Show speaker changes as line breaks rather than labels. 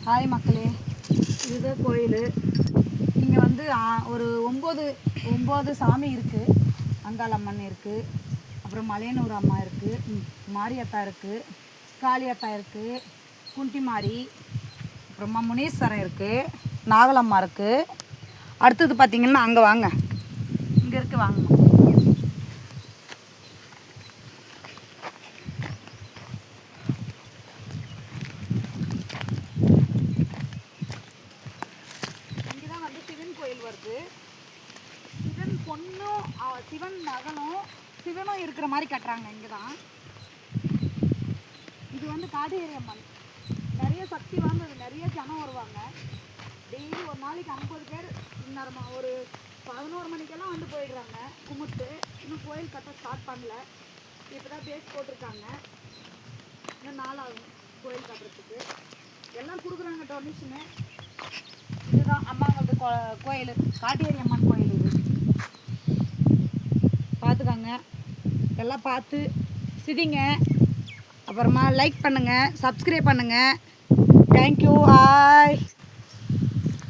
Hi மக்களே, இதுதான் கோயில். இங்கே வந்து ஒரு 9 சாமி இருக்குது. அங்காளம்மன் இருக்குது, அப்புறம் மலையனூர் அம்மா இருக்குது, மாரியத்தா இருக்குது, காளியத்தா இருக்குது, குண்டிமாரி, அப்புறமா முனீஸ்வரன் இருக்குது, நாகலம்மா இருக்குது. அடுத்தது பார்த்திங்கன்னா அங்கே வாங்க, இங்கே இருக்குது வாங்க. கோயில் வருது. சிவன் பொண்ணும் சிவன் மகனும் சிவனும் இருக்கிற மாதிரி கட்டுறாங்க. இங்கே தான் இது வந்து காட்டேரி அம்மன். நிறைய சக்தி வாய்ந்தது, நிறைய ஜனம் வருவாங்க. டெய்லி ஒரு நாளைக்கு 50 பேர் இந்நேரமாக ஒரு 11 மணிக்கெல்லாம் வந்து போயிடுறாங்க கும்பிட்டு. இன்னும் கோயில் கட்ட ஸ்டார்ட் பண்ணல, இப்போ தான் பேஸ் போட்டிருக்காங்க. இன்னும் நாளாகும் கோயில் கட்டுறதுக்கு. எல்லாம் கொடுக்குறாங்க டொனேஷனு. இதுதான் அம்மாங்களது கோயில், காட்டேரி அம்மன் கோயில். இது பார்த்துக்காங்க, எல்லாம் பார்த்து சிதிங்க. அப்புறமா லைக் பண்ணுங்கள், சப்ஸ்கிரைப் பண்ணுங்கள். தேங்க்யூ. ஹாய்.